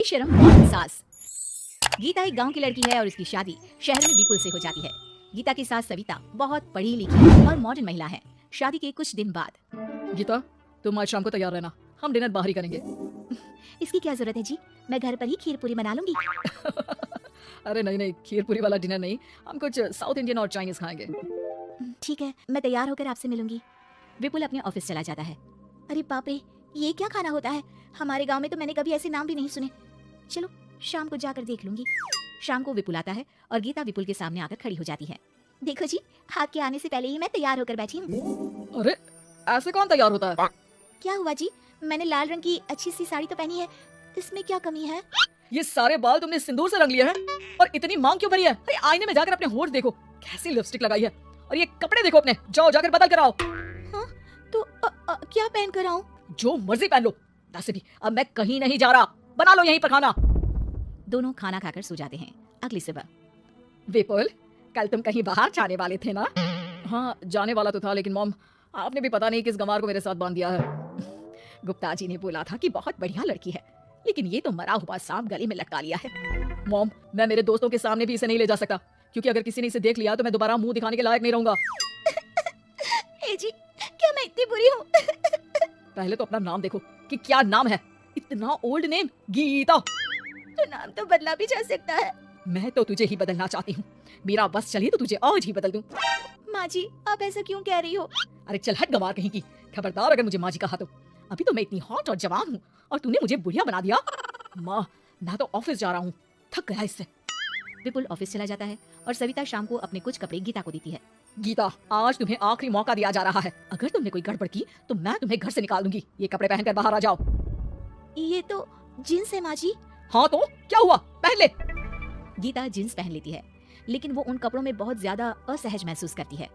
शर्म बहुत सास। गीता एक गांव की लड़की है और उसकी शादी शहर में विपुल से हो जाती है। गीता की सास सविता बहुत पढ़ी लिखी और मॉडर्न महिला है। शादी के कुछ दिन बाद गीता, तुम आज शाम को तैयार रहना, हम डिनर बाहर ही करेंगे। इसकी क्या जरूरत है जी, मैं घर पर ही खीर पूरी बना लूंगी। अरे नहीं नहीं, खीर पूरी वाला डिनर नहीं, हम कुछ साउथ इंडियन और चाइनीज खाएंगे। ठीक है, मैं तैयार होकर आपसे मिलूंगी। विपुल अपने ऑफिस चला जाता है। अरे बाप रे, ये क्या खाना होता है? हमारे गांव में तो मैंने कभी ऐसे नाम भी नहीं सुने। चलो शाम को जाकर देख लूंगी। शाम को विपुल आता है और गीता विपुल के सामने आकर खड़ी हो जाती है। देखो जी, आपके आने से पहले ही मैं तैयार होकर बैठी हूँ। अरे ऐसे कौन तैयार होता है? क्या हुआ जी, मैंने लाल रंग की अच्छी सी साड़ी तो पहनी है, इसमें क्या कमी है? ये सारे बाल तुमने सिंदूर से रंग लिए हैं और इतनी मांग क्यों भरी है? अरे आईने में जाकर अपने होंठ देखो, कैसी लिपस्टिक लगाई है। और ये कपड़े देखो अपने, जाओ जाकर बदल कर आओ। हाँ, तो क्या पहन कर आऊं? जो मर्जी पहन लो। वैसे भी अब मैं कहीं नहीं जा रहा, बना लो यहीं पर खाना। दोनों खाना खाकर सो जाते हैं। अगली सुबह विपुल, कल तुम कहीं बाहर जाने वाले थे ना? हाँ जाने वाला तो था, लेकिन मॉम आपने भी पता नहीं किस गंवार को मेरे साथ बांध दिया है। गुप्ता जी ने बोला था कि बहुत बढ़िया लड़की है, लेकिन ये तो मरा हुआ सांप गले में लटका लिया है। मॉम, मैं मेरे दोस्तों के सामने भी इसे नहीं ले जा सकता, क्योंकि अगर किसी ने इसे देख लिया तो मैं दोबारा मुंह दिखाने के लायक नहीं रहूंगा। ए जी, क्या मैं इतनी बुरी हूँ? पहले तो अपना नाम देखो कि क्या नाम है। इतना ओल्ड नेम, गीता। तो नाम तो बदला भी जा सकता है। मैं तो तुझे ही बदलना चाहती हूँ। मेरा बस चले तो तुझे आज ही बदल दूं। माँ जी, आप ऐसा क्यों कह रही हो? अरे चल हट गंवार कहीं की, खबरदार अगर मुझे माँ जी कहा तो। अभी तो मैं इतनी हॉट और जवान हूँ और तूने मुझे बुढ़िया बना दिया। माँ, मैं तो ऑफिस जा रहा हूँ, थक गया इससे। विपुल ऑफिस चला जाता है और सविता शाम को अपने कुछ कपड़े गीता को देती है। गीता, आज तुम्हें आखिरी मौका दिया जा रहा है। अगर तुमने कोई गड़बड़ की तो मैं तुम्हें घर से निकाल दूंगी। ये कपड़े पहनकर बाहर आ जाओ। ये तो जींस है माँ जी। हाँ तो क्या हुआ, पहन ले। गीता जींस पहन लेती है, लेकिन वो उन कपड़ों में बहुत ज्यादा असहज महसूस करती है।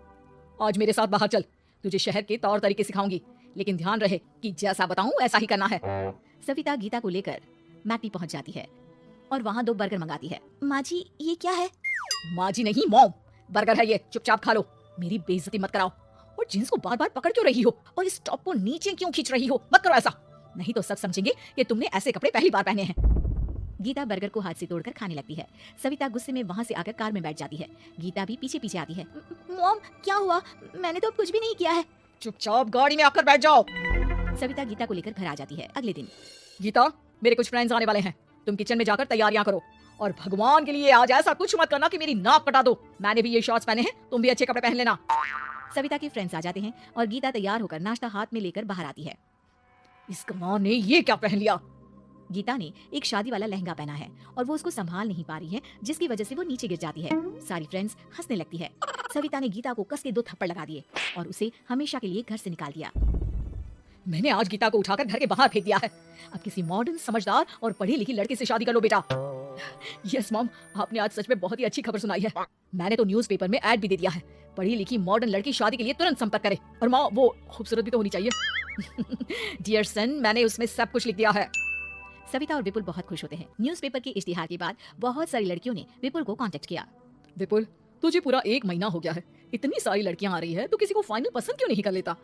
आज मेरे साथ बाहर चल, तुझे शहर के तौर तरीके सिखाऊंगी, लेकिन ध्यान रहे कि जैसा बताऊं ऐसा ही करना है। सविता गीता को लेकर मैकडी पहुंच जाती है और वहाँ 2 बर्गर मंगाती है। माँ जी, ये क्या है? माँ जी नहीं मॉम, बर्गर है ये, चुपचाप खा लो। मेरी बेइज्जती मत कराओ। और जींस को बार बार पकड़ क्यों रही हो और इस टॉप को नीचे क्यों खींच रही हो? मत करो ऐसा, नहीं तो सब समझेंगे कि तुमने ऐसे कपड़े पहली बार पहने हैं। गीता बर्गर को हाथ से तोड़कर खाने लगती है। सविता गुस्से में वहाँ से आकर कार में बैठ जाती है। गीता भी पीछे पीछे आती है। मॉम, क्या हुआ? मैंने तो कुछ भी नहीं किया है। चुपचाप गाड़ी में आकर बैठ जाओ। सविता गीता को लेकर घर आ जाती है। अगले दिन गीता, मेरे कुछ फ्रेंड्स आने वाले हैं, तुम किचन में जाकर तैयारियां करो। और भगवान के लिए आज ऐसा कुछ मत करना कि मेरी नाक कटा दो। मैंने भी ये शॉर्ट्स पहने हैं, तुम भी अच्छे कपड़े पहन लेना। सविता के फ्रेंड्स आ जाते हैं और गीता तैयार होकर नाश्ता हाथ में लेकर बाहर आती है। इस गंवार ने ये क्या पहन लिया? गीता ने एक शादी वाला लहंगा पहना है और वो उसको संभाल नहीं पा रही है, जिसकी वजह से वो नीचे गिर जाती है। सारी फ्रेंड्स हंसने लगती है। सविता ने गीता को कस के 2 थप्पड़ लगा दिए और उसे हमेशा के लिए घर से निकाल दिया। मैंने आज गीता को उठाकर घर के बाहर फेंक दिया है। अब किसी मॉडर्न, समझदार और पढ़ी लिखी लड़के से शादी कर लो बेटा। यस मॉम, आपने आज सच में बहुत ही अच्छी खबर सुनाई है। मैंने तो न्यूज़पेपर में ऐड भी दे दिया है, पढ़ी लिखी मॉडर्न लड़की शादी के लिए तुरंत संपर्क करे। और माँ, वो खूबसूरत भी तो होनी चाहिए। डियर सन, मैंने उसमें सब कुछ लिख दिया है। सविता और विपुल बहुत खुश होते हैं। न्यूज़पेपर के इश्तिहार के बाद बहुत सारी लड़कियों ने विपुल को कांटेक्ट किया। विपुल, तुझे पूरा 1 महीना हो गया है, इतनी सारी लड़कियां आ रही है, तो किसी को फाइनल पसंद क्यों नहीं कर लेता?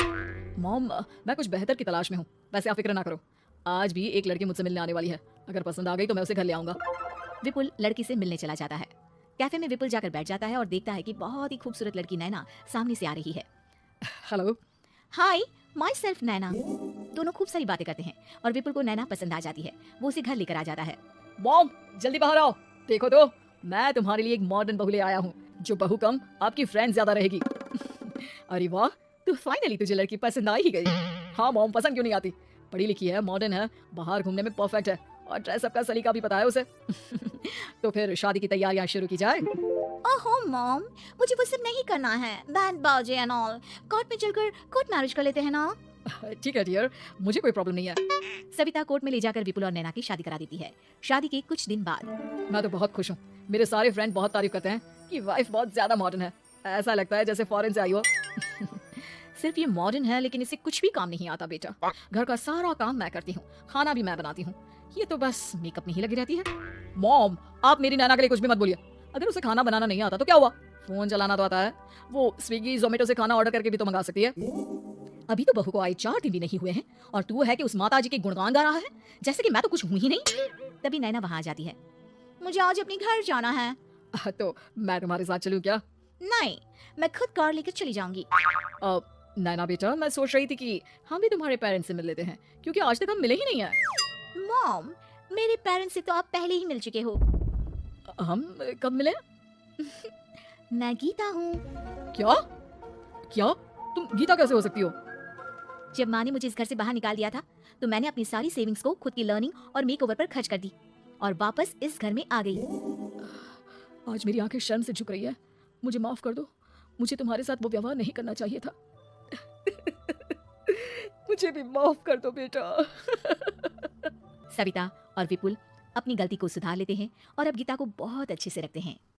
मॉम, मैं कुछ बेहतर की तलाश में हूँ। वैसे आप फिक्र ना करो, आज भी एक लड़की मुझसे मिलने आने वाली है। अगर पसंद आ गई तो मैं उसे घर ले आऊंगा। विपुल लड़की से मिलने चला जाता है। कैफे में विपुल जाकर बैठ जाता है और देखता है कि बहुत ही खूबसूरत लड़की नैना सामने से आ रही है। हेलो। हाय, माई सेल्फ नैना। दोनों खूब सारी बातें करते हैं और विपुल को नैना पसंद आ जाती है। वो उसे घर लेकर आ जाता है। मॉम, जल्दी बाहर आओ, देखो तो मैं तुम्हारे लिए एक मॉडर्न बहू ले आया हूँ, जो बहू कम आपकी फ्रेंड ज्यादा रहेगी। अरे वाह, तो फाइनली तुझे लड़की पसंद आ ही गई। हाँ मॉम, पसंद क्यों नहीं आती? पढ़ी लिखी है, मॉडर्न है, बाहर घूमने में परफेक्ट है और ड्रेसअप का सलीका भी पता है उसे। तो फिर शादी की तैयारियां शुरू की जाए। ओहो मॉम, मुझे वो सब नहीं करना है। बैंड बाजे एंड ऑल, कोर्ट में चलकर कोर्ट मैरिज कर लेते हैं ना। ठीक है डियर, मुझे कोई प्रॉब्लम नहीं है। सविता कोर्ट में ले जाकर विपुल और नैना की शादी करा देती है। शादी के कुछ दिन बाद मैं तो बहुत खुश हूँ। मेरे सारे फ्रेंड बहुत तारीफ करते हैं कि वाइफ बहुत ज्यादा मॉडर्न है। ऐसा लगता है जैसे फॉरेन से आई हो। सिर्फ ये मॉडर्न है, लेकिन इसे कुछ भी काम नहीं आता बेटा। घर का सारा काम मैं करती हूँ, खाना भी मैं बनाती हूँ। ये तो बस मेकअप में ही लगी रहती है। मॉम, आप मेरी नैना के लिए कुछ भी मत बोलिए। अगर उसे खाना बनाना नहीं आता तो क्या हुआ, फोन चलाना तो आता है। वो स्विगी जोमेटो से खाना ऑर्डर करके भी तो मंगा सकती है। अभी तो बहू को आए 4 दिन भी नहीं हुए हैं और तू है कि उस माता जी के गुणगान गा रहा है, जैसे कि मैं तो कुछ हूं ही नहीं। तभी नैना वहां आ जाती है। मुझे आज अपने घर जाना है। तो मैं तुम्हारे साथ चलूं क्या? नहीं, मैं खुद कार लेकर चली जाऊंगी। नैना बेटा, मैं सोच रही थी कि हम भी तुम्हारे पेरेंट्स से मिल लेते हैं, क्योंकि आज तक हम मिले ही नहीं हैं। मॉम, मेरे पेरेंट्स से तो आप पहले ही मिल चुके हो। हम कब मिले? मैं गीता हूँ। क्या? क्या? तुम गीता कैसे हो सकती हो? जब माँ ने मुझे इस घर से बाहर निकाल दिया था तो मैंने अपनी सारी सेविंग्स को खुद की लर्निंग और मेकओवर पर खर्च कर दी और वापस इस घर में आ गई। आज मेरी आंखें शर्म से झुक रही है। मुझे माफ कर दो, मुझे तुम्हारे साथ वो व्यवहार नहीं करना चाहिए था। मुझे भी माफ कर दो बेटा। सविता और विपुल अपनी गलती को सुधार लेते हैं और अब गीता को बहुत अच्छे से रखते हैं।